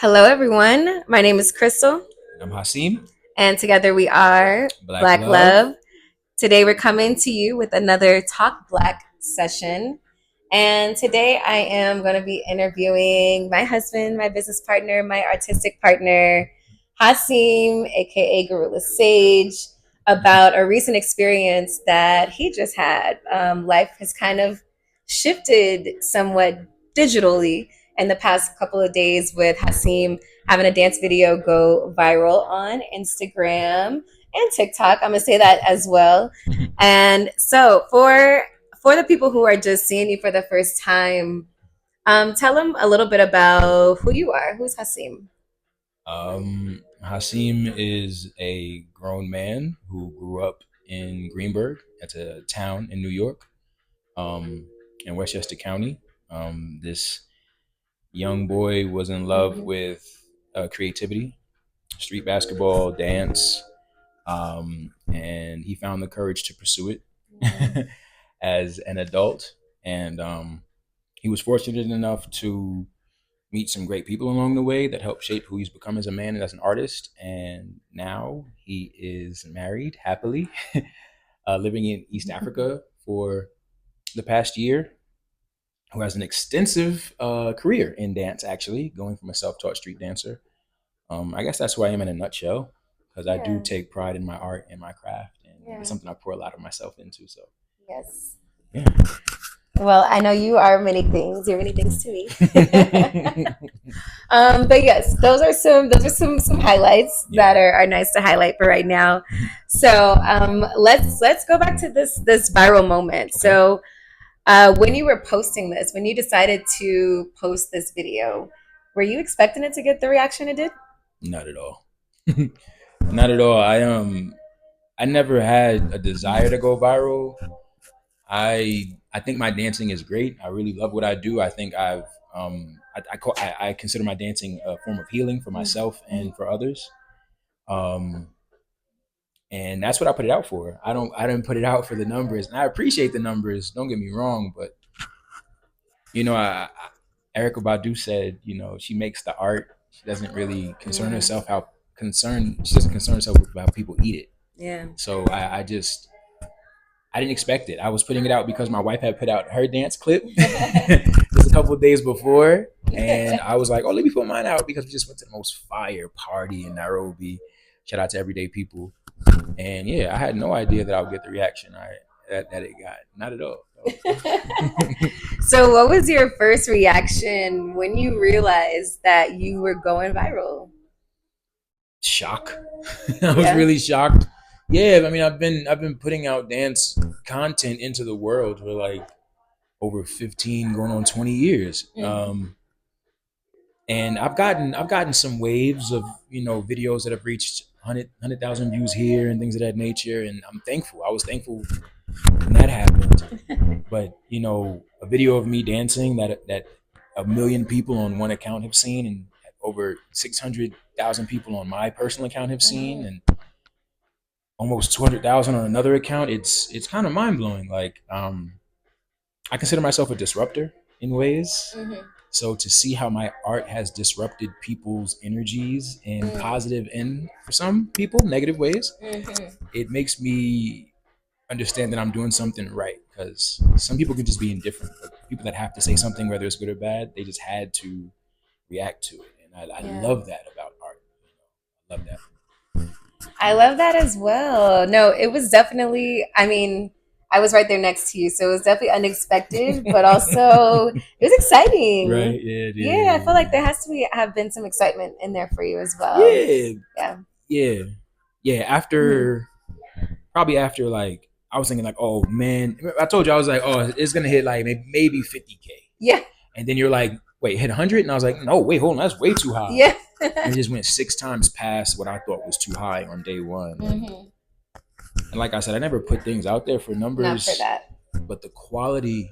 Hello, everyone. My name is Krystal, I'm Haseem. and together we are Black Black Love. Love. Today, we're coming to you with another Talk Black session. And today, I am going to be interviewing my husband, my business partner, my artistic partner, Haseem, aka Gorilla Sage, about a recent experience that he just had. Life has kind of shifted somewhat digitally in the past couple of days with Haseem having a dance video go viral on Instagram and TikTok. I'm gonna say that as well. And so for the people who are just seeing you for the first time, tell them a little bit about who you are. Who's Haseem? Haseem is a grown man who grew up in Greenburgh. That's a town in New York, um, in Westchester County. This young boy was in love Mhm. with creativity, street basketball, dance, and he found the courage to pursue it as an adult. And he was fortunate enough to meet some great people along the way that helped shape who he's become as a man and as an artist. And now he is married happily, living in East Africa for the past year, who has an extensive career in dance, actually, going from a self taught street dancer. I guess that's who I am in a nutshell, because I do Yeah, take pride in my art and my craft, and it's yeah, something I pour a lot of myself into. So, yes. yeah. Well, I know you are many things. You're many things to me. But yes, those are some highlights that Yeah. are nice to highlight for right now. So let's go back to this viral moment. Okay. So when you were posting this, when you decided to post this video, were you expecting it to get the reaction it did? Not at all. Not at all. I never had a desire to go viral. I think my dancing is great. I really love what I do. I think I consider my dancing a form of healing for myself and for others. Um, and that's what I put it out for. I didn't put it out for the numbers. And I appreciate the numbers. Don't get me wrong, but Erica Badu said, she makes the art. She doesn't really concern Mm, herself how concerned. She doesn't concern herself with how people eat it. yeah. So I didn't expect it. I was putting it out because my wife had put out her dance clip just a couple of days before, and I was like, "Oh, let me put mine out," because we just went to the most fire party in Nairobi. Shout out to everyday people, and yeah, I had no idea that I would get the reaction that it got. Not at all. So, what was your first reaction when you realized that you were going viral? Shock. I was Yeah. really shocked. Yeah, I mean, I've been putting out dance content into the world for like over 15, going on 20 years. Mm. And I've gotten some waves of videos that have reached 100,000 views here and things of that nature, and I'm thankful. I was thankful when that happened. But a video of me dancing that a million people on one account have seen, and over 600,000 people on my personal account have seen, and almost 200,000 on another account. It's kind of mind blowing. Like I consider myself a disruptor in ways. Mm-hmm. So to see how my art has disrupted people's energies in positive and for some people negative ways, Mm-hmm. it makes me understand that I'm doing something right. Because some people can just be indifferent. But people that have to say something, whether it's good or bad, they just had to react to it, and I Yeah. love that about art. I love that. I love that as well. No, it was definitely, I mean, I was right there next to you, so it was definitely unexpected, but also it was exciting. Right? Yeah. Yeah, I feel Yeah. like there has to be have been some excitement in there for you as well. Yeah. Yeah. Yeah. Yeah. Mhm. After probably after like I was thinking like, oh man, I told you I was like, oh, it's gonna hit like maybe 50K, Yeah. and then you're like, wait, hit 100, and I was like, no, wait, hold on, that's way too high, Yeah. and it just went 6 times past what I thought was too high on day one. Hmm. And like I said, I never put things out there for Not for numbers, that. but the quality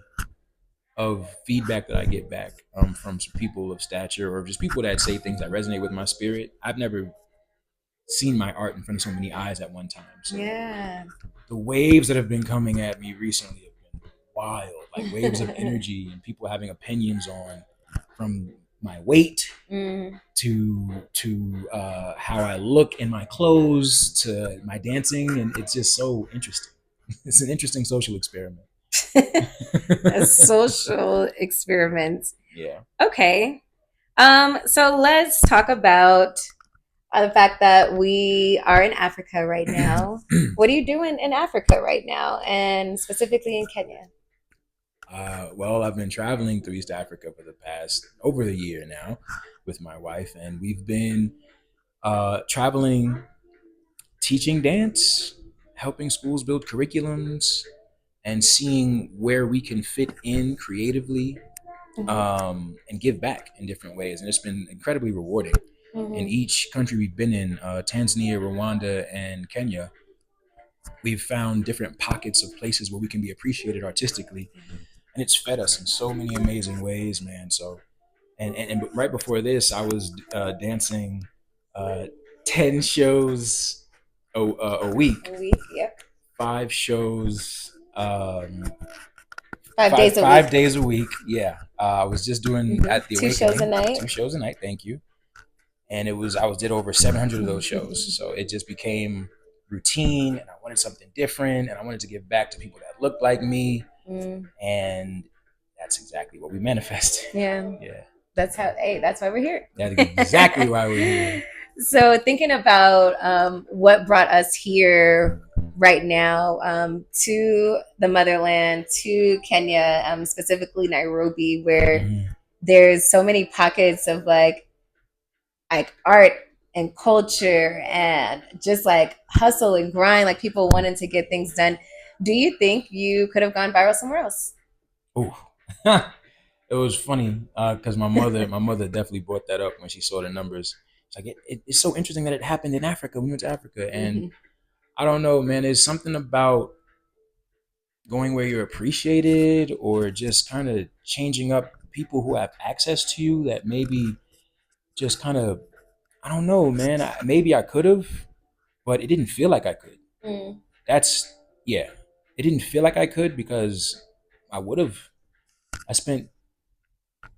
of feedback that I get back from some people of stature or just people that say things that resonate with my spirit. I've never seen my art in front of so many eyes at one time. So Yeah. the waves that have been coming at me recently have been wild, like waves of energy and people having opinions on from my weight Mm. to how I look in my clothes to my dancing, and it's just so interesting. It's an interesting social experiment. A social experiment. Yeah. Okay. So let's talk about the fact that we are in Africa right now. What are you doing in Africa right now, and specifically in Kenya? Well, I've been traveling through East Africa for the past over a year now with my wife, and we've been traveling, teaching dance, helping schools build curriculums, and seeing where we can fit in creatively, Mm-hmm. and give back in different ways. And it's been incredibly rewarding. In Mm-hmm. each country we've been in, Tanzania, Rwanda, and Kenya, we've found different pockets of places where we can be appreciated artistically. And it's fed us in so many amazing ways, man. So, and right before this, I was dancing uh, 10 shows a week, A week, yep. 5 shows, 5 days a week. 5 days a week. Yeah, I was just doing Mm-hmm. at the 2 shows a Awakening, night. 2 shows a night. Thank you. And I was did over 700 of those shows, so it just became routine, and I wanted something different, and I wanted to give back to people that looked like me, Mm. and that's exactly what we manifest. Yeah. Yeah, That's how. Hey, that's why we're here. that's exactly why we're here. So thinking about what brought us here right now to the motherland, to Kenya, specifically Nairobi, where Mhm. there's so many pockets of like art and culture and just like hustle and grind, like people wanting to get things done. Do you think you could have gone viral somewhere else? Ooh. It was funny because my mother definitely brought that up when she saw the numbers. It's like it's so interesting that it happened in Africa. We went to Africa, and Mm-hmm. I don't know, man. There's something about going where you're appreciated, or just kind of changing up people who have access to you that maybe just kind of, I don't know, man. Maybe I could have, but it didn't feel like I could. Mm. That's Yeah. It didn't feel like I could because I would have. I spent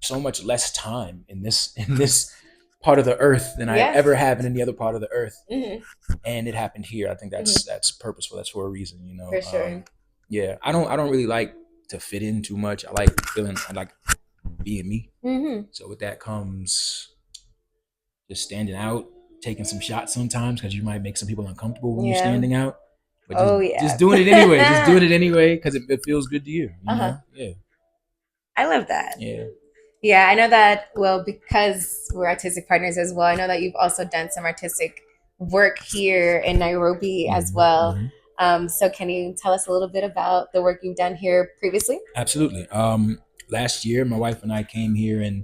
so much less time in this part of the earth than I Yeah. ever have in any other part of the earth, Mm-hmm. and it happened here. I think Mm-hmm. that's purposeful. That's for a reason, you know. For sure. Yeah, I don't really like to fit in too much. I like being me. Mm-hmm. So with that comes just standing out, taking some shots sometimes because you might make some people uncomfortable when you're Yeah. standing out. But Oh just yeah. doing it anyway. Just doing it anyway because it feels good to you. You Uh-huh. know? Yeah. I love that. Yeah. Yeah, I know that, well, because we're artistic partners as well. I know that you've also done some artistic work here in Nairobi as Hmm. well. Hmm. So can you tell us a little bit about the work you've done here previously? Absolutely. Last year, my wife and I came here, and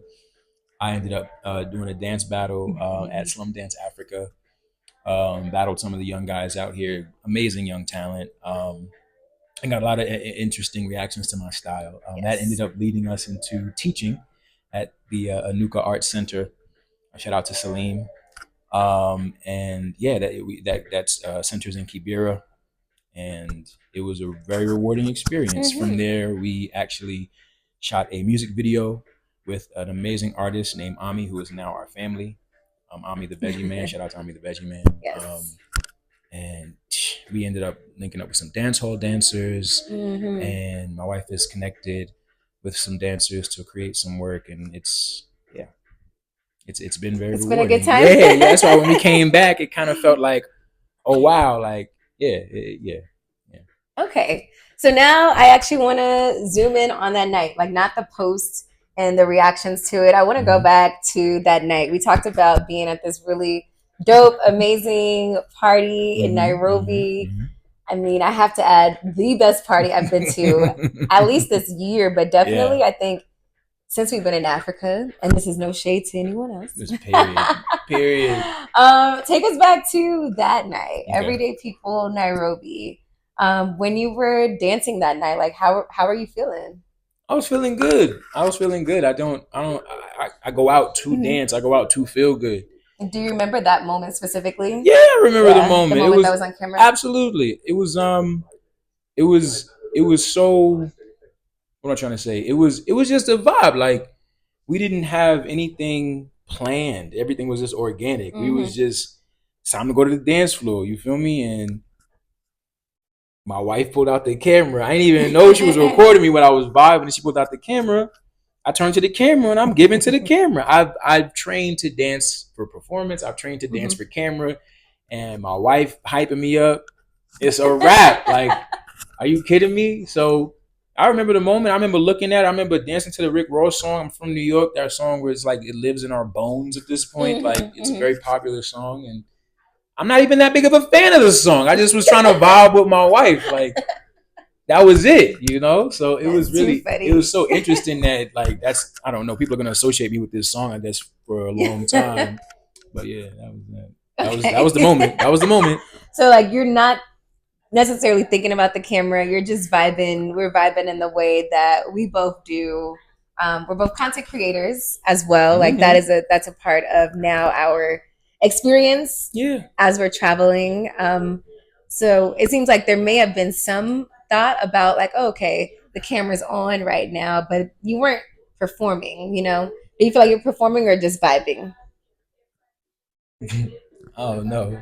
I ended up doing a dance battle at Slum Dance Africa. Battled some of the young guys out here, amazing young talent. I got a lot of interesting reactions to my style. That ended Yes. up leading us into teaching at the Anuka Arts Center. Shout out to Salim. And yeah, that's centers in Kibera, and it was a very rewarding experience. From Mm-hmm. there, we actually shot a music video with an amazing artist named Ami, who is now our family. Ami the Veggie Man. Shout out to Ami the Veggie Man. Yes. And we ended up linking up with some dance hall dancers, Mm-hmm. and my wife is connected with some dancers to create some work, and yeah, it's been very It's been a good rewarding. time. Yeah, yeah. That's why when we came back, it kind of felt like, oh wow, like yeah. Okay. So now I actually want to zoom in on that night, like not the post and the reactions to it. I want to go Mm-hmm. back to that night. We talked about being at this really dope, amazing party in Mm-hmm. Nairobi. Mm-hmm. I mean, I have to add the best party I've been to at least this year, but Yeah. definitely I think since we've been in Africa, and this is no shade to anyone else. This period. Period. Take us back to that night, Okay. Everyday People, Nairobi. When you were dancing that night, like how are you feeling? I was feeling good. I was feeling good. I go out to Mhm. dance. I go out to feel good. Do you remember that moment specifically? Yeah, I remember the Yeah, the moment. It moment that was was on camera. absolutely. It was so, what am I trying to say? It was just a vibe. Like we didn't have anything planned. Everything was just organic. We was just, it's time to go to the dance floor. You feel me? And my wife pulled out the camera. I didn't even know she was recording me when I was vibing. And she pulled out the camera. I turned to the camera and I'm giving to the camera. I've trained to dance for performance. I've trained to dance for camera. And my wife hyping me up. It's a wrap. Like, are you kidding me? So I remember the moment. I remember looking at it. I remember dancing to the Rick Ross song. I'm from New York. That song where it's like it lives in our bones at this point. Like, it's a very popular song. And I'm not even that big of a fan of the song. I just was trying to vibe with my wife. Like, that was it, you know? So it was really, it was so interesting that, like, that's, I don't know, people are going to associate me with this song, I guess, for a long time. But yeah, that was that. That was the moment. That was the moment. So, like, you're not necessarily thinking about the camera. You're just vibing. We're vibing in the way that we both do. We're both content creators as well. Like that's a part of now our experience. Yeah. As we're traveling. So it seems like there may have been some thought about like, oh, okay, the camera's on right now, but you weren't performing. You know, do you feel like you're performing or just vibing? Oh no,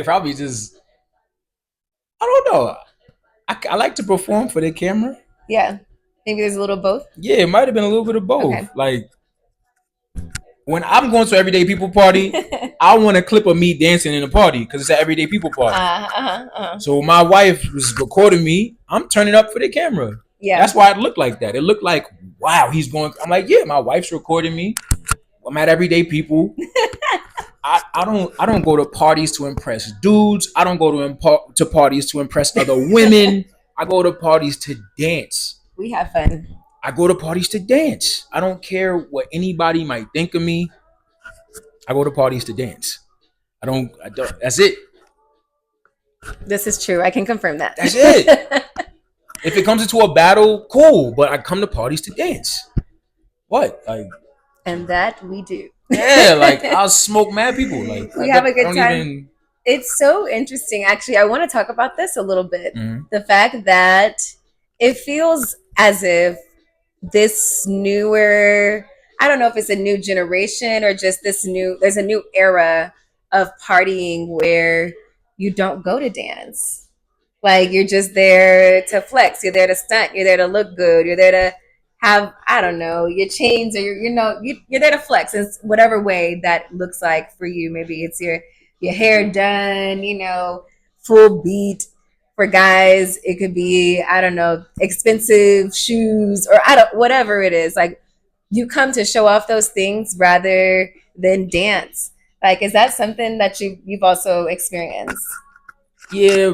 probably just, I don't know. I like to perform for the camera. Yeah, maybe there's a little both. Yeah, it might have been a little bit of both. Okay. Like when I'm going to everyday people party, I want a clip of me dancing in a party because it's an everyday people party. So when my wife was recording me, I'm turning up for the camera. Yeah, that's why it looked like that. It looked like, wow, he's going. I'm like, yeah, my wife's recording me. I'm at everyday people. I don't go to parties to impress dudes. I don't go to parties to impress other women. I go to parties to dance. We have fun. I go to parties to dance. I don't care what anybody might think of me. I go to parties to dance. I don't. That's it. This is true. I can confirm that. That's it. If it comes into a battle, cool. But I come to parties to dance. What? Like. And that we do. Yeah, like I'll smoke mad people. Like we have a good time. It's so interesting. Actually, I want to talk about this a little bit. The fact that it feels as if this newer, I don't know if it's a new generation or just there's a new era of partying where you don't go to dance. Like you're just there to flex. You're there to stunt. You're there to look good. You're there to have, I don't know, your chains or you're there to flex in whatever way that looks like for you. Maybe it's your hair done, full beat. For guys, it could be, I don't know, expensive shoes or whatever it is. Like you come to show off those things rather than dance. Like, is that something that you've also experienced? Yeah,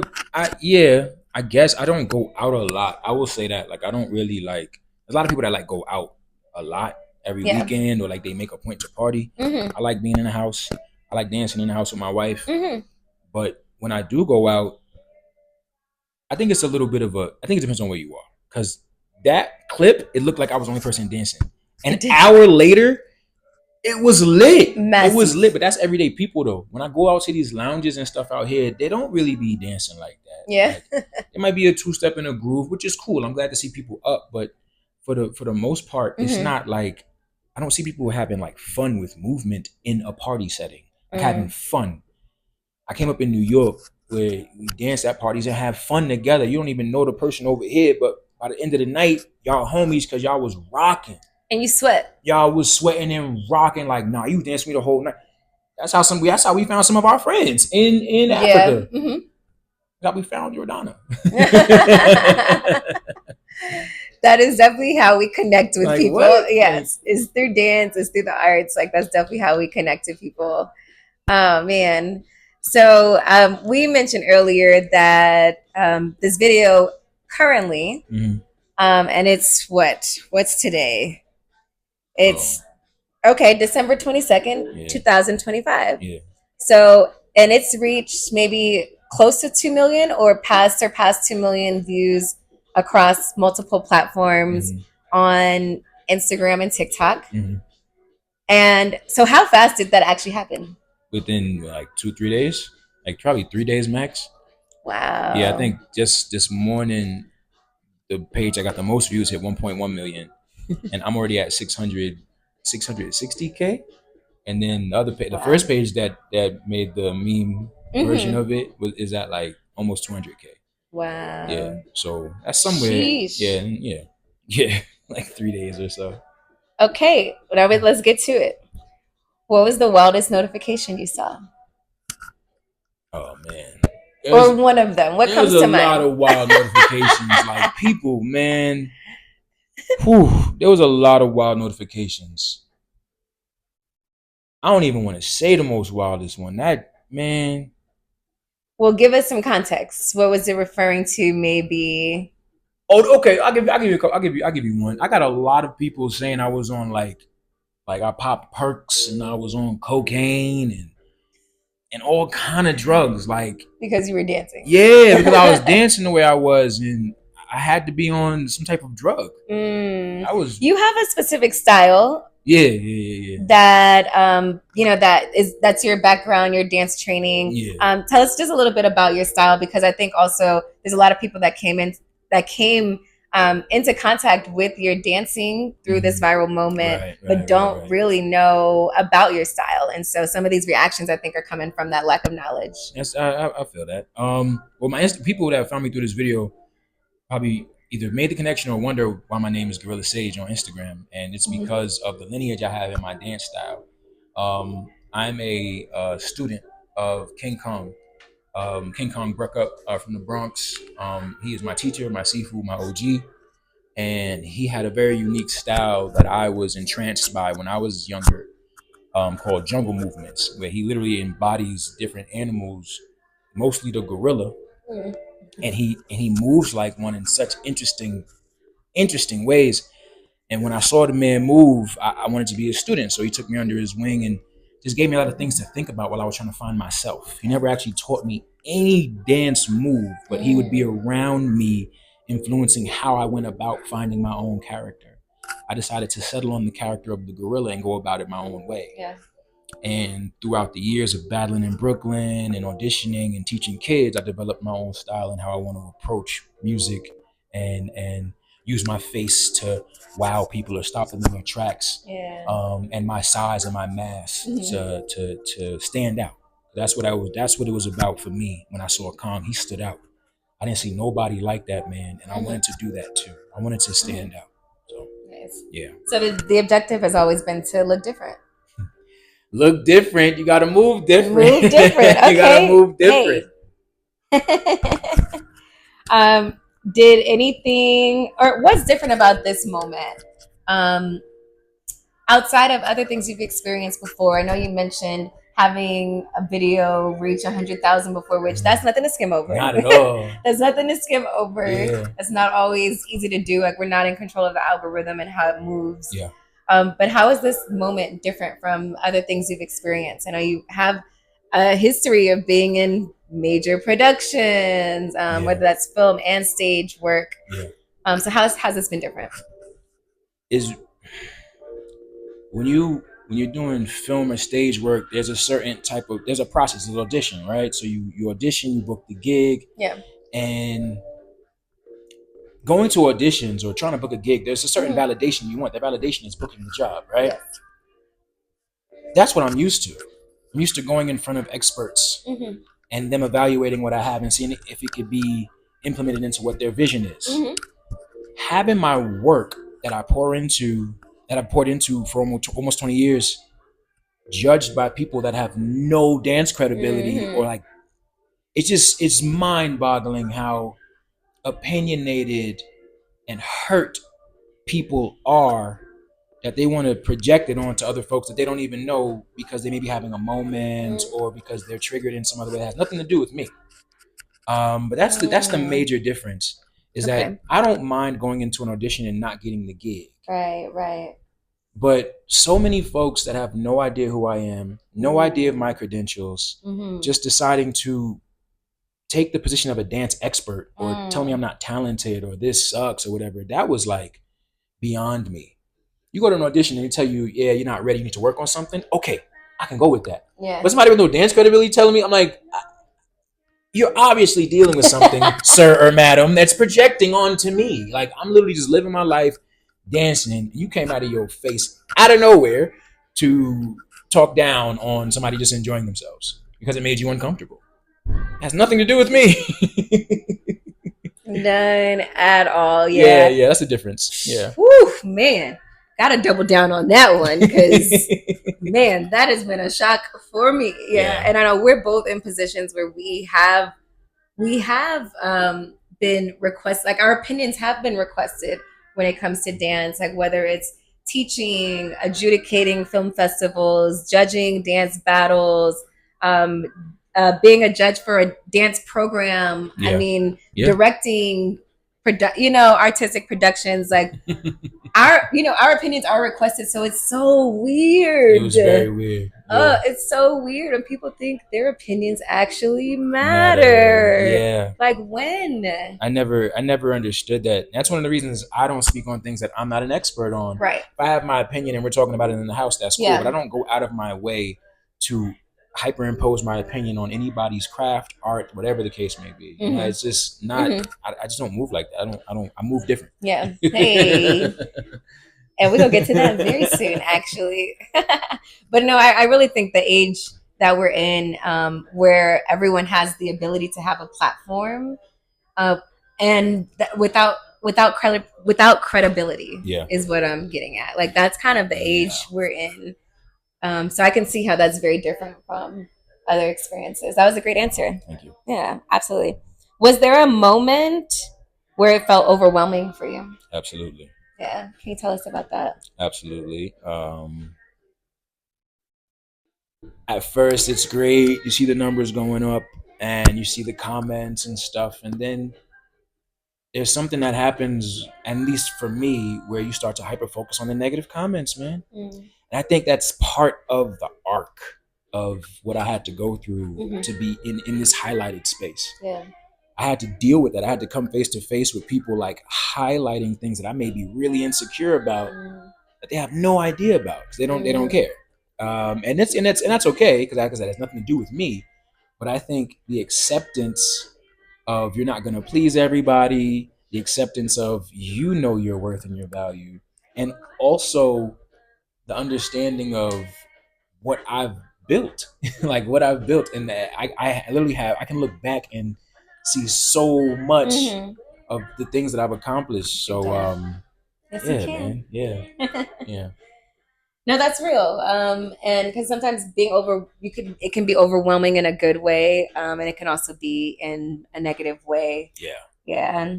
I guess I don't go out a lot. I will say that. Like I don't really like, there's a lot of people that like go out a lot every weekend or like they make a point to party. I like being in the house. I like dancing in the house with my wife. But when I do go out, I think it's a little bit of I think it depends on where you are. Because that clip, it looked like I was the only person dancing. An hour later, it was lit. Massive. It was lit, but that's everyday people though. When I go out to these lounges and stuff out here, they don't really be dancing like that. Yeah. Like, it might be a two-step in a groove, which is cool. I'm glad to see people up, but for the most part, it's not like, I don't see people having like fun with movement in a party setting. Like having fun. I came up in New York where we dance at parties and have fun together. You don't even know the person over here, but by the end of the night, y'all homies because y'all was rocking. And you sweat. Y'all was sweating and rocking like, nah, you danced me the whole night. That's how we found some of our friends in Africa. That's how we found Jordana. That is definitely how we connect with people. What? Yes, it's through dance, it's through the arts. Like that's definitely how we connect to people. Oh man. So we mentioned earlier that this video currently, and it's what's today? It's okay, December 22nd, 2025. Yeah. So, and it's reached maybe close to 2 million or surpassed 2 million views across multiple platforms on Instagram and TikTok. And so how fast did that actually happen? Within like 2-3 days, like probably 3 days max. Wow. Yeah, I think just this morning, the page I got the most views hit 1.1 million, and I'm already at 600 660K. And then the first page that made the meme version of it is at like almost 200K. Wow. Yeah. So that's somewhere. Sheesh. Yeah, like 3 days or so. Okay, now let's get to it. What was the wildest notification you saw? Oh man. Or one of them. What comes to mind? There was a lot of wild notifications. Like people, man. Whew, there was a lot of wild notifications. I don't even want to say the most wildest one. That man. Well, give us some context. What was it referring to? Maybe. Oh, okay. I'll give you one. I got a lot of people saying I was on like I popped perks and I was on cocaine and all kind of drugs. Like because you were dancing. Yeah, because I was dancing the way I was, and I had to be on some type of drug. I was. You have a specific style. Yeah. That that's your background, your dance training. Yeah. Tell us just a little bit about your style, because I think also there's a lot of people that came into contact with your dancing through this viral moment, but don't really know about your style. And so some of these reactions, I think, are coming from that lack of knowledge. Yes, I feel that. Well, my people that found me through this video probably either made the connection or wonder why my name is Gorilla Sage on Instagram, and it's because of the lineage I have in my dance style. I'm a student of King Kong. King Kong Breakup from the Bronx. He is my teacher, my Sifu, my OG, and he had a very unique style that I was entranced by when I was younger, called jungle movements, where he literally embodies different animals, mostly the gorilla, and he moves like one in such interesting ways. And when I saw the man move, I wanted to be a student, so he took me under his wing and just gave me a lot of things to think about while I was trying to find myself. He never actually taught me any dance move, but he would be around me, influencing how I went about finding my own character. I decided to settle on the character of the gorilla and go about it my own way. Yeah. And throughout the years of battling in Brooklyn and auditioning and teaching kids, I developed my own style and how I want to approach music and use my face to wow people or stop them in their tracks. Yeah. And my size and my mass to stand out. That's what it was about for me. When I saw Kong, he stood out. I didn't see nobody like that man, and I wanted to do that too. I wanted to stand out. So nice. Yeah. So the objective has always been to look different. Look different. You gotta move different. Move different. Okay. You gotta move different. Hey. Did anything, or what's different about this moment? Outside of other things you've experienced before, I know you mentioned having a video reach 100,000 before, which that's nothing to skim over. Not at all. That's nothing to skim over. Yeah. It's not always easy to do. Like, we're not in control of the algorithm and how it moves. Yeah. But how is this moment different from other things you've experienced? I know you have a history of being in major productions, whether that's film and stage work. Yeah. So how's this been different? Is when you're doing film or stage work, there's a certain there's a process, there's an audition, right? So you audition, you book the gig. Yeah. And going to auditions or trying to book a gig, there's a certain validation you want. That validation is booking the job, right? Yes. That's what I'm used to. I'm used to going in front of experts and them evaluating what I have and seeing if it could be implemented into what their vision is. Having my work that I poured into for almost 20 years judged by people that have no dance credibility, or like, it's mind-boggling how opinionated and hurt people are, that they want to project it onto other folks that they don't even know, because they may be having a moment or because they're triggered in some other way that has nothing to do with me. But that's the major difference, is that I don't mind going into an audition and not getting the gig. Right. But so many folks that have no idea who I am, no idea of my credentials, just deciding to take the position of a dance expert or tell me I'm not talented or this sucks or whatever, that was like beyond me. You go to an audition and they tell you, yeah, you're not ready, you need to work on something. Okay, I can go with that. Yeah. But somebody with no dance credibility telling me, I'm like, you're obviously dealing with something, sir or madam, that's projecting onto me. Like, I'm literally just living my life, dancing, and you came out of your face out of nowhere to talk down on somebody just enjoying themselves because it made you uncomfortable. It has nothing to do with me. None at all. Yeah, Yeah. yeah, that's the difference. Yeah. Whew, man. Gotta double down on that one because, man, that has been a shock for me. Yeah. And I know we're both in positions where we have been requested, like our opinions have been requested when it comes to dance, like whether it's teaching, adjudicating film festivals, judging dance battles, um, being a judge for a dance program. I Yeah. mean, Yeah. directing, artistic productions. Like our opinions are requested, so it's so weird. It was very weird. Yeah. It's so weird when people think their opinions actually matter. Yeah. Like when? I never understood that. That's one of the reasons I don't speak on things that I'm not an expert on. Right. If I have my opinion and we're talking about it in the house, that's cool. Yeah. But I don't go out of my way to hyperimpose my opinion on anybody's craft, art, whatever the case may be. You know, it's just not. I just don't move like that. I move different. Yeah. Hey. And we're gonna get to that very soon, actually. But no, I really think the age that we're in, where everyone has the ability to have a platform, and without credibility, Yeah. is what I'm getting at. Like that's kind of the age we're in. So I can see how that's very different from other experiences. That was a great answer. Thank you. Yeah, absolutely. Was there a moment where it felt overwhelming for you? Absolutely. Yeah. Can you tell us about that? Absolutely. At first, it's great. You see the numbers going up and you see the comments and stuff. And then there's something that happens, at least for me, where you start to hyper focus on the negative comments, man. And I think that's part of the arc of what I had to go through to be in this highlighted space. Yeah. I had to deal with that. I had to come face to face with people like highlighting things that I may be really insecure about that they have no idea about because they don't care. And that's okay because like I said, it has nothing to do with me. But I think the acceptance of you're not going to please everybody, the acceptance of you know your worth and your value, and also the understanding of what I've built, like what I've built, and that I literally I can look back and see so much of the things that I've accomplished. So yes, yeah, man, yeah, yeah. No, that's real. And because sometimes it can be overwhelming in a good way, and it can also be in a negative way. Yeah. Yeah.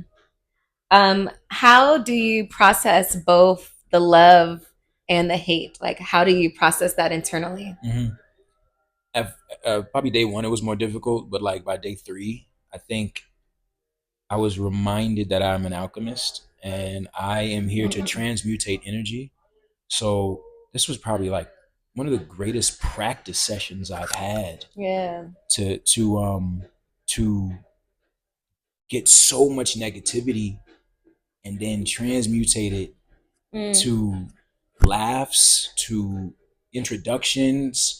How do you process both the love and the hate? Like, how do you process that internally? Probably day one, it was more difficult, but like by day three, I think I was reminded that I'm an alchemist and I am here to transmutate energy. So this was probably like one of the greatest practice sessions I've had. Yeah. To get so much negativity and then transmutate it to laughs, to introductions,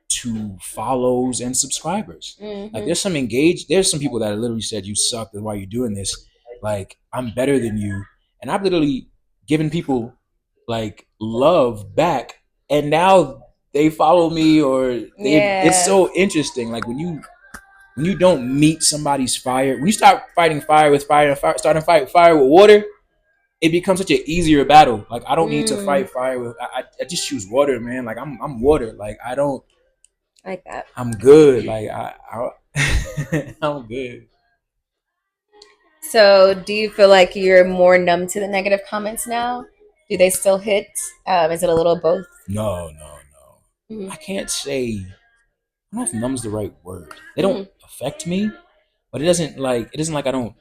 to follows and subscribers. Like there's some people that literally said you suck, that's why you're doing this. Like I'm better than you. And I've literally given people like love back and now they follow me or it's so interesting. Like when you don't meet somebody's fire, when you start fighting fire with fire and starting to fight fire with water, it becomes such an easier battle. Like I don't need to fight fire with. I just choose water, man. Like I'm water. Like I don't like that. I'm good. Like I'm good. So, do you feel like you're more numb to the negative comments now? Do they still hit? Is it a little both? No. I can't say. I don't know if numb's the right word. They don't affect me, but it isn't like I don't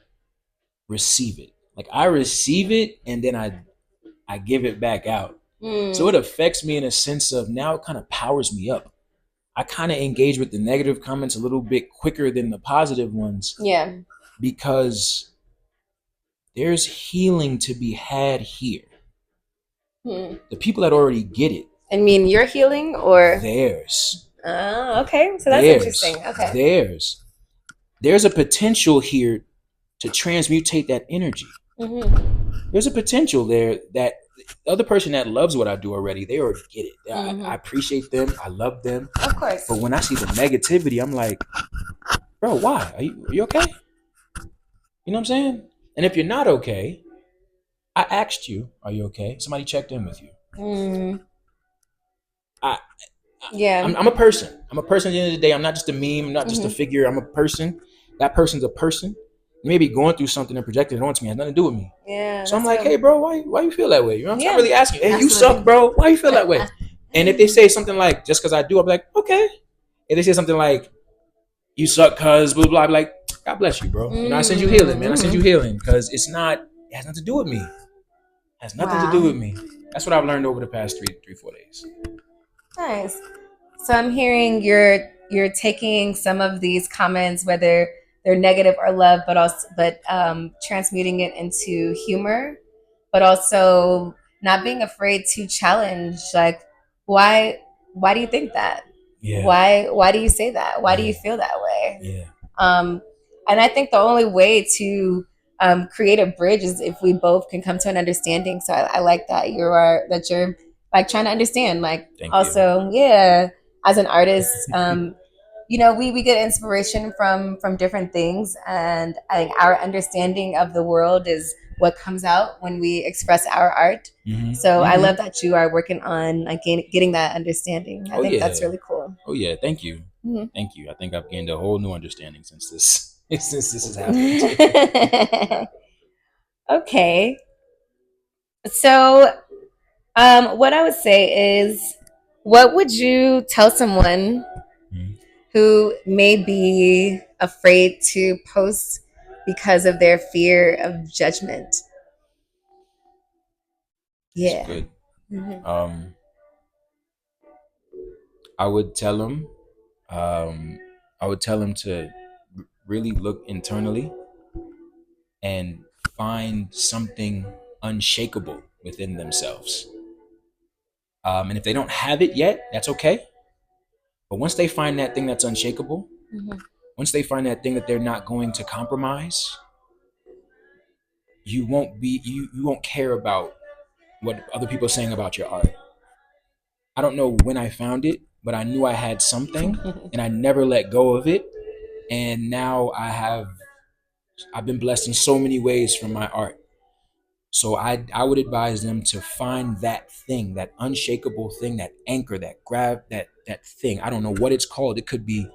receive it. Like I receive it and then I give it back out. So it affects me in a sense of now it kind of powers me up. I kind of engage with the negative comments a little bit quicker than the positive ones. Yeah. Because there's healing to be had here. The people that already get it. I mean, you're healing or? Theirs. Oh, okay. So that's interesting. Okay. There's a potential here to transmutate that energy. There's a potential there that the other person that loves what I do already, they already get it. I appreciate them. I love them. Of course. But when I see the negativity, I'm like, bro, why? Are you okay? You know what I'm saying? And if you're not okay, I asked you, are you okay? Somebody checked in with you. I, Yeah. I'm a person. I'm a person at the end of the day. I'm not just a meme. I'm not just a figure. I'm a person. That person's a person. You may be going through something and projecting it onto me. It has nothing to do with me. Yeah. So I'm like, hey, bro, why you feel that way? You know, I'm not really asking you, hey, you Absolutely. suck, bro. Why you feel that way? And if they say something like, just because I do, I'm like, okay. If they say something like, you suck, cuz, blah, blah, blah, like, God bless you, bro. You know, I send you healing, man. I send you healing because it has nothing to do with me. It has nothing to do with me. That's what I've learned over the past 4 days. Nice. So I'm hearing you're taking some of these comments, whether they're negative or love, but transmuting it into humor, but also not being afraid to challenge. Like, why do you think that? Yeah. Why do you say that? Why do you feel that way? Yeah. And I think the only way to create a bridge is if we both can come to an understanding. So I like that you're like trying to understand. Like Thank also, you. yeah, as an artist, you know, we get inspiration from different things, and I think our understanding of the world is what comes out when we express our art. So I love that you are working on like getting that understanding. I think that's really cool. Oh yeah, thank you. Thank you. I think I've gained a whole new understanding since this has happened. Okay. So what I would say is, what would you tell someone who may be afraid to post because of their fear of judgment? Yeah. That's good. I would tell them, to really look internally and find something unshakable within themselves. And if they don't have it yet, that's okay. But once they find that thing that's unshakable, once they find that thing that they're not going to compromise, you won't care about what other people are saying about your art. I don't know when I found it, but I knew I had something and I never let go of it. And now I've been blessed in so many ways from my art. So I would advise them to find that thing, that unshakable thing, that anchor, that grab, that thing. I don't know what it's called. It could be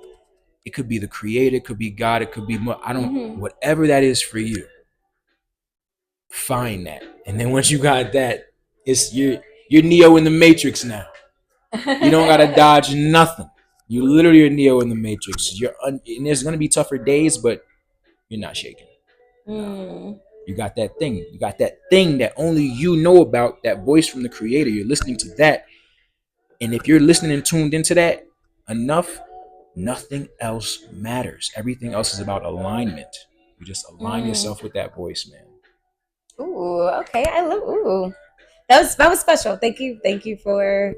the creator, it could be God, it could be whatever that is for you. Find that, and then once you got that, it's you're Neo in the Matrix now. You don't gotta dodge nothing. You literally are Neo in the Matrix. And there's gonna be tougher days, but you're not shaking. No. You got that thing. You got that thing that only you know about. That voice from the creator. You're listening to that, and if you're listening and tuned into that enough, nothing else matters. Everything else is about alignment. You just align yourself with that voice, man. Ooh, okay. I love. Ooh, that was special. Thank you for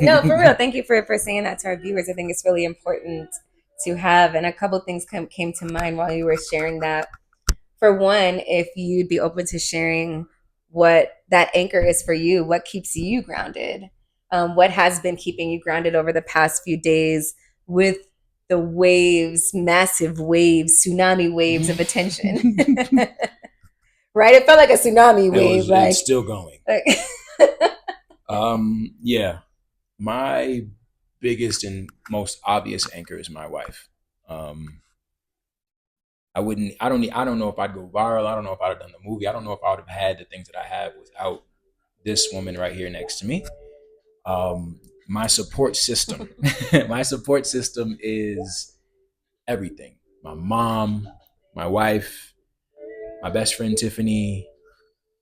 no, for real. Thank you for saying that to our viewers. I think it's really important to have. And a couple things came to mind while you were sharing that. For one, if you'd be open to sharing what that anchor is for you, what keeps you grounded, what has been keeping you grounded over the past few days with the waves, massive waves, tsunami waves of attention. Right? It felt like a tsunami wave. It's still going. Yeah. My biggest and most obvious anchor is my wife. I don't know if I'd go viral. I don't know if I'd have done the movie. I don't know if I would have had the things that I have without this woman right here next to me. My support system. My support system is everything. My mom, my wife, my best friend Tiffany.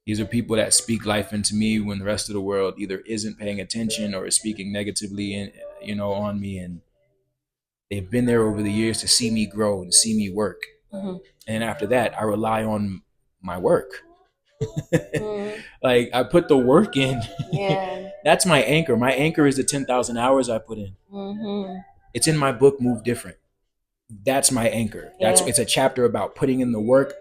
These are people that speak life into me when the rest of the world either isn't paying attention or is speaking negatively, on me. And they've been there over the years to see me grow and see me work. And after that, I rely on my work. Like I put the work in. Yeah. That's my anchor. My anchor is the 10,000 hours I put in. It's in my book, Move Different. That's my anchor. It's a chapter about putting in the work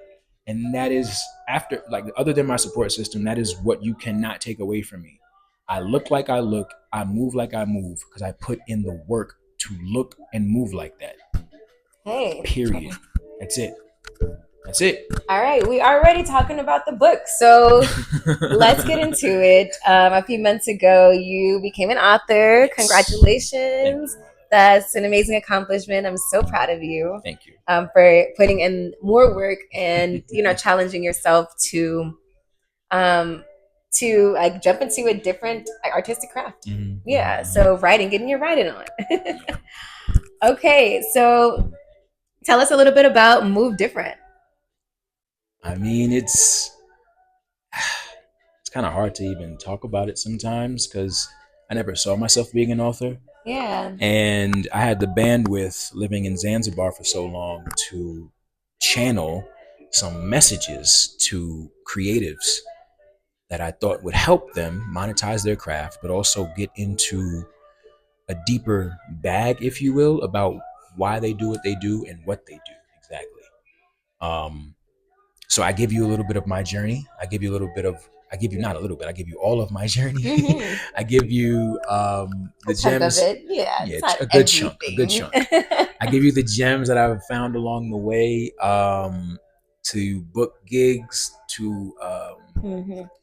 And that is, after, like, other than my support system, that is what you cannot take away from me. I look like I look, I move like I move, because I put in the work to look and move like that. Hey. Period. That's it. That's it. All right, we are already talking about the book, so let's get into it. A few months ago, you became an author. Yes. Congratulations. Thank you. That's an amazing accomplishment. I'm so proud of you. Thank you. For putting in more work and challenging yourself um, to like jump into a different artistic craft. Mm-hmm. Yeah, so writing, getting your writing on. Okay, so tell us a little bit about Move Different. I mean, it's kind of hard to even talk about it sometimes because I never saw myself being an author. Yeah. And I had the bandwidth living in Zanzibar for so long to channel some messages to creatives that I thought would help them monetize their craft, but also get into a deeper bag, if you will, about why they do what they do and what they do exactly. So I give you a little bit of my journey. I give you a little bit of, I give you not a little bit, I give you all of my journey. Mm-hmm. I give you the gems. Of it. Yeah, a good chunk, a good chunk. I give you the gems that I've found along the way, to book gigs, to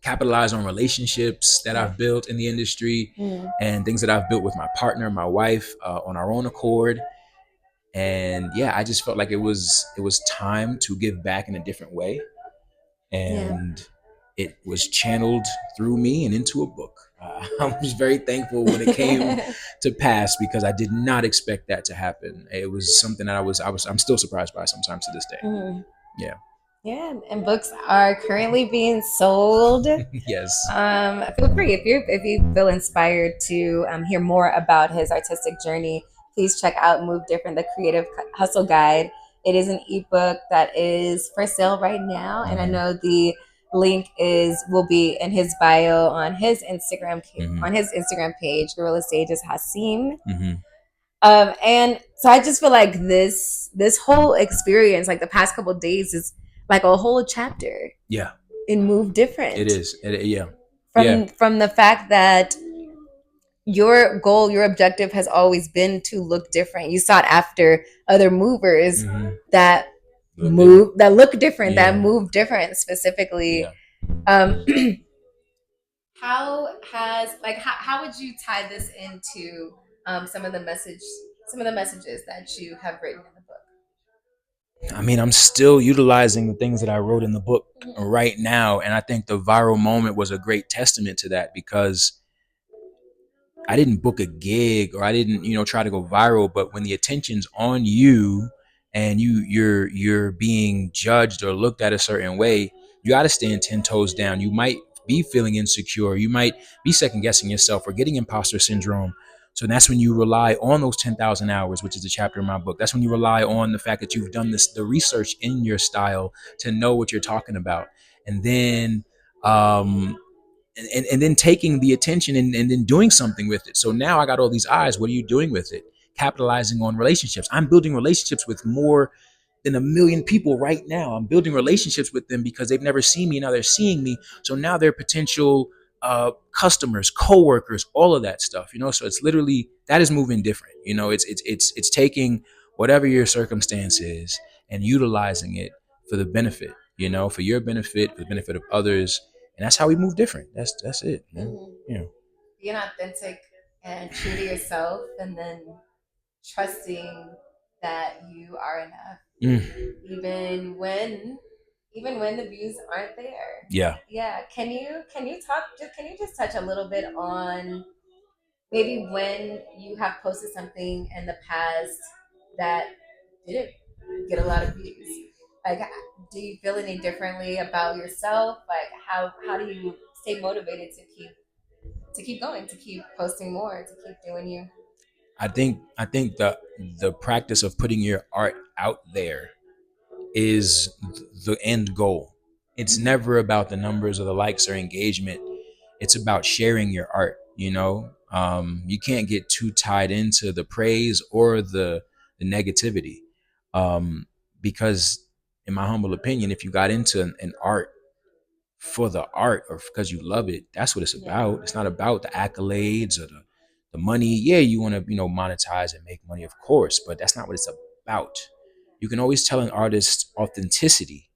capitalize on relationships that I've built in the industry, and things that I've built with my partner, my wife, on our own accord. And yeah, I just felt like it was time to give back in a different way, and it was channeled through me and into a book. I was very thankful when it came to pass, because I did not expect that to happen. It was something that I'm still surprised by sometimes to this day. Yeah. Yeah, and books are currently being sold. Yes. Feel free if you feel inspired to hear more about his artistic journey. Please check out Move Different, the Creative Hustle Guide. It is an ebook that is for sale right now, and I know the link will be in his bio on his Instagram page. Gorilla Sage is Haseem. And so I just feel like this whole experience, like the past couple of days, is like a whole chapter. Yeah. In Move Different. It is. Yeah. From the fact that your goal, your objective has always been to look different. You sought after other movers that look different, that move different specifically. Yeah. How would you tie this into some of the messages that you have written in the book? I mean, I'm still utilizing the things that I wrote in the book right now, and I think the viral moment was a great testament to that, because I didn't book a gig, or I didn't, try to go viral. But when the attention's on you and you're being judged or looked at a certain way, you got to stand 10 toes down. You might be feeling insecure. You might be second guessing yourself or getting imposter syndrome. So that's when you rely on those 10,000 hours, which is a chapter in my book. That's when you rely on the fact that you've done the research in your style to know what you're talking about. And then, and then taking the attention and then doing something with it. So now I got all these eyes. What are you doing with it? Capitalizing on relationships. I'm building relationships with more than 1 million people right now. I'm building relationships with them because they've never seen me. Now they're seeing me. So now they're potential customers, coworkers, all of that stuff. So it's literally, that is moving different. It's taking whatever your circumstance is and utilizing it for the benefit. For your benefit, for the benefit of others. And that's how we move different. That's it, man. Being authentic and true to yourself, and then trusting that you are enough, even when the views aren't there. Yeah. Can you just touch a little bit on maybe when you have posted something in the past that didn't get a lot of views? Like, do you feel any differently about yourself? Like, how do you stay motivated to keep going, to keep posting more, to keep doing you? I think the practice of putting your art out there is the end goal. It's never about the numbers or the likes or engagement. It's about sharing your art. You can't get too tied into the praise or the negativity, because in my humble opinion, if you got into an art for the art or because you love it, that's what it's about. It's not about the accolades or the money. Yeah, you want to, monetize and make money, of course, but that's not what it's about. You can always tell an artist authenticity,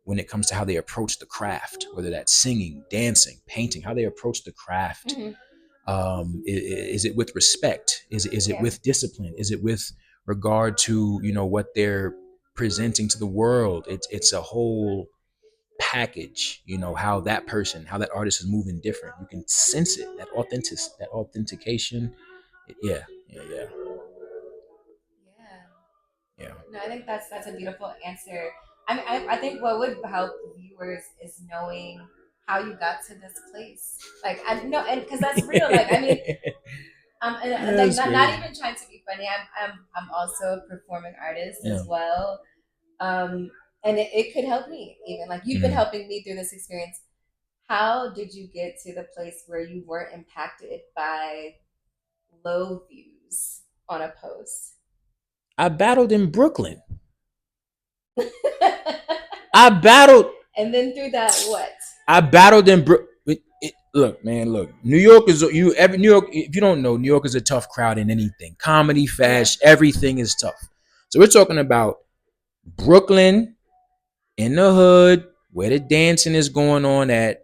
when it comes to how they approach the craft, whether that's singing, dancing, painting, how they approach the craft. Is it with respect? Is it with discipline? Is it with regard to what they're presenting to the world? It's a whole package. How that person, how that artist is moving different. You can sense it. That authentication. Yeah, yeah, yeah, yeah. No, I think that's a beautiful answer. I mean, I think what would help viewers is knowing how you got to this place. Like, I know, and because that's real. Like, I mean, and like not even trying to be funny. I'm also a performing artist as well. And it could help me even. Like, you've been helping me through this experience. How did you get to the place where you weren't impacted by low views on a post? I battled in Brooklyn. I battled. And then through that, what? I battled in Brooklyn. Look, man, look. New York is New York. If you don't know, New York is a tough crowd in anything. Comedy, fashion, everything is tough. So we're talking about Brooklyn, in the hood, where the dancing is going on at.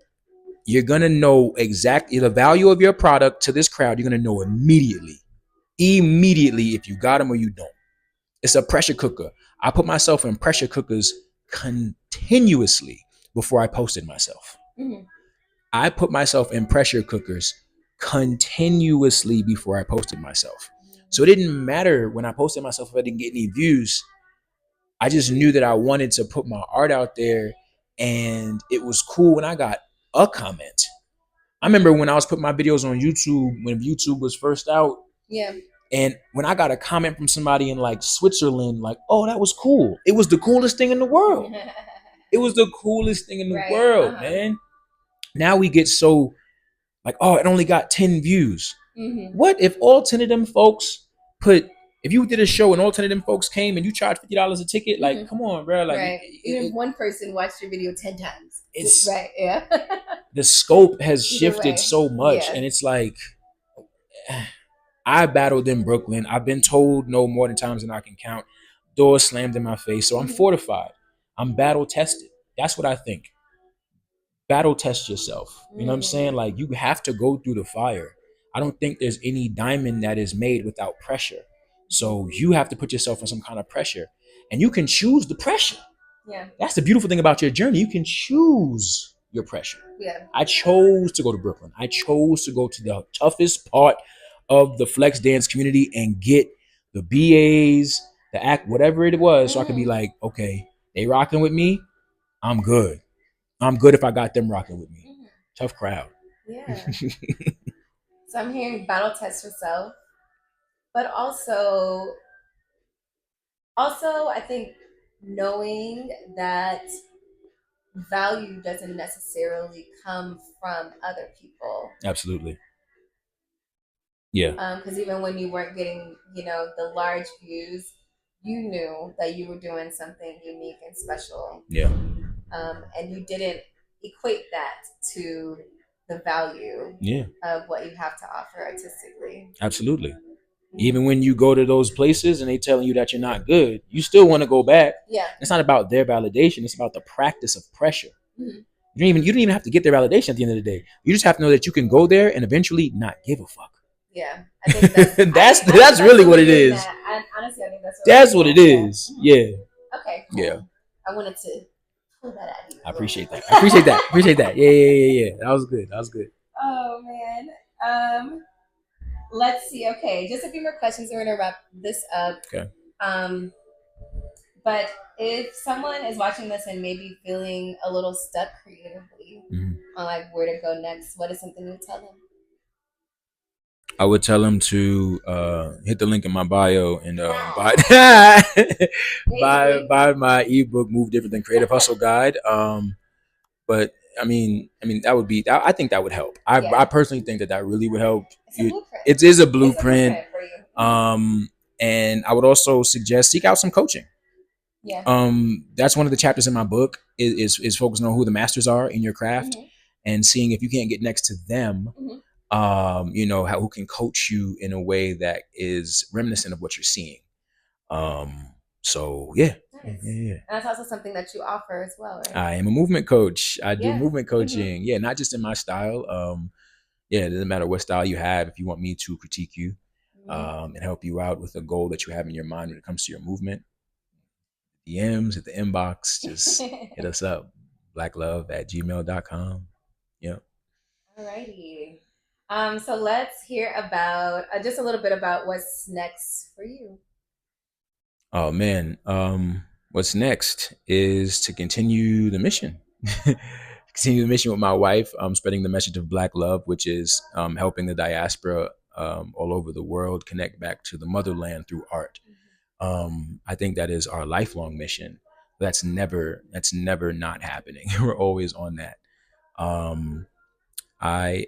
You're gonna know exactly the value of your product to this crowd. You're gonna know immediately if you got them or you don't. It's a pressure cooker. I put myself in pressure cookers continuously before I posted myself. I put myself in pressure cookers continuously before I posted myself. So it didn't matter when I posted myself if I didn't get any views. I just knew that I wanted to put my art out there, and it was cool when I got a comment. I remember when I was putting my videos on YouTube, when YouTube was first out. Yeah. And when I got a comment from somebody in like Switzerland, like, oh, that was cool. It was the coolest thing in the world. It was the coolest thing in the world, man. Now we get so like, oh, it only got 10 views. What if all 10 of them folks if you did a show and all 10 of them folks came and you charged $50 a ticket, like, come on, bro. Like, even if one person watched your video 10 times. It's right, yeah. The scope has shifted so much, and it's like, I battled in Brooklyn. I've been told no more than times than I can count. Doors slammed in my face. So I'm fortified. I'm battle tested. That's what I think. Battle test yourself. You know what I'm saying? Like, you have to go through the fire. I don't think there's any diamond that is made without pressure. So you have to put yourself in some kind of pressure. And you can choose the pressure. Yeah. That's the beautiful thing about your journey. You can choose your pressure. Yeah. I chose to go to Brooklyn. I chose to go to the toughest part of the flex dance community and get the BAs, the act, whatever it was, so I could be like, okay, they rocking with me. I'm good. I'm good if I got them rocking with me. Tough crowd. Yeah. So I'm hearing battle test yourself, but also I think knowing that value doesn't necessarily come from other people. Absolutely. Yeah. Because even when you weren't getting, the large views, you knew that you were doing something unique and special. Yeah. And you didn't equate that to the value of what you have to offer artistically. Absolutely. Even when you go to those places and they telling you that you're not good, you still want to go back. Yeah. It's not about their validation. It's about the practice of pressure. You don't even have to get their validation at the end of the day. You just have to know that you can go there and eventually not give a fuck. Yeah. I think that's really what it is. Honestly, I think that's what it is. Yeah. Okay. Cool. Yeah. I wanted to pull that out of you. I appreciate that. Appreciate that. Yeah. That was good. Oh man. Let's see. Okay, just a few more questions. We're gonna wrap this up. Okay. But if someone is watching this and maybe feeling a little stuck creatively on like where to go next, what is something you tell them? I would tell them to hit the link in my bio and buy my ebook, Move Different Than Creative Hustle Guide. But I mean that would be. I think that would help. I personally think that really would help. It is a blueprint. And I would also suggest seek out some coaching. Yeah. That's one of the chapters in my book is focusing on who the masters are in your craft, and seeing if you can't get next to them, who can coach you in a way that is reminiscent of what you're seeing. So yeah. Nice. Yeah. And that's also something that you offer as well, right? I am a movement coach. I do Yeah. movement coaching. Yeah, not just in my style. Yeah, it doesn't matter what style you have. If you want me to critique you, and help you out with a goal that you have in your mind when it comes to your movement, DMs at the inbox, just hit us up. blacklove@gmail.com. Yep. Alrighty. So let's hear about just a little bit about what's next for you. Oh man. What's next is to continue the mission. Continue the mission with my wife, spreading the message of Black love, which is helping the diaspora all over the world connect back to the motherland through art. I think that is our lifelong mission. That's never not happening. We're always on that. Um, we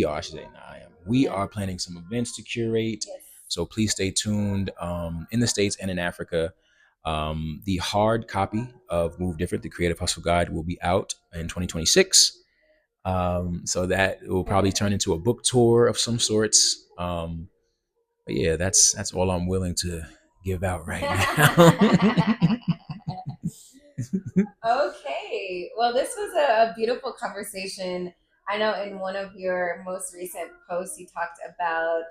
are, I should say, not I am. We are planning some events to curate. Yes. So please stay tuned. In the States and in Africa, the hard copy of Move Different, the Creative Hustle Guide, will be out in 2026. So that will probably turn into a book tour of some sorts. But yeah, that's all I'm willing to give out right now. Okay. Well, this was a beautiful conversation. I know in one of your most recent posts, you talked about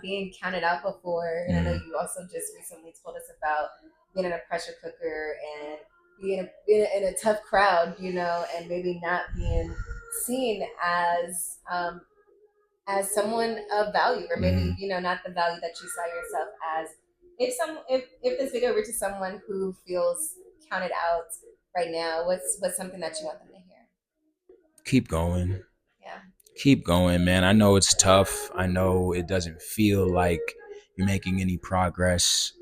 being counted out before. And I know you also just recently told us about being in a pressure cooker and being in a tough crowd, and maybe not being seen as someone of value, or maybe not the value that you saw yourself as. If this video reaches someone who feels counted out right now, what's something that you want them to hear? Keep going. Yeah. Keep going, man. I know it's tough. I know it doesn't feel like you're making any progress.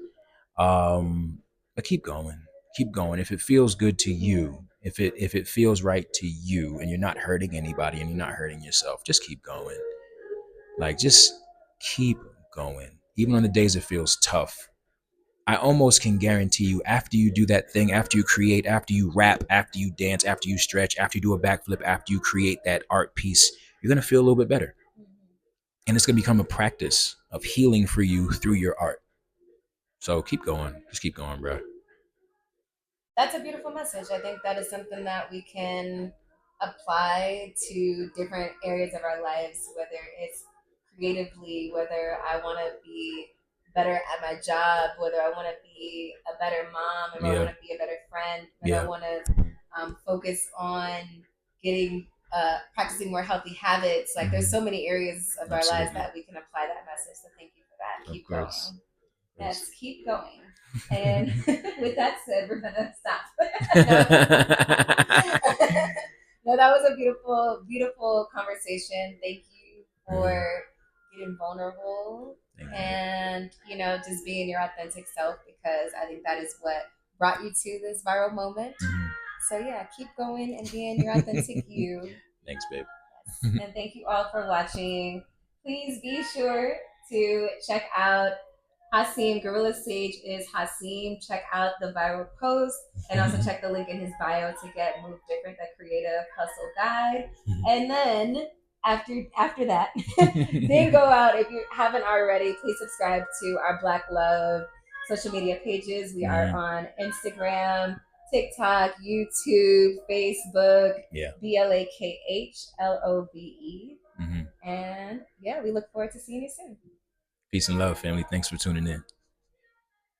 But keep going. Keep going. If it feels good to you, if it feels right to you, and you're not hurting anybody and you're not hurting yourself, just keep going. Like, just keep going. Even on the days it feels tough. I almost can guarantee you, after you do that thing, after you create, after you rap, after you dance, after you stretch, after you do a backflip, after you create that art piece, you're going to feel a little bit better. And it's going to become a practice of healing for you through your art. So keep going. Just keep going, bro. That's a beautiful message. I think that is something that we can apply to different areas of our lives, whether it's creatively, whether I want to be better at my job, whether I want to be a better mom, if I want to be a better friend, whether I want to focus on getting practicing more healthy habits. Like, there's so many areas of our lives that we can apply that message. So thank you for that. Keep going. Yes, keep going. And with that said, we're gonna stop. No, that was a beautiful, beautiful conversation. Thank you for getting vulnerable and just being your authentic self, because I think that is what brought you to this viral moment. So yeah, keep going and being your authentic you. Thanks, babe. Yes. And thank you all for watching. Please be sure to check out Haseem. Gorilla Sage is Haseem. Check out the viral post and also check the link in his bio to get Move Different, the Creative Hustle Guide. And then after that, then go out. If you haven't already, please subscribe to our Black Love social media pages. We are on Instagram, TikTok, YouTube, Facebook, BLAKHLOVE. And yeah, we look forward to seeing you soon. Peace and love, family. Thanks for tuning in.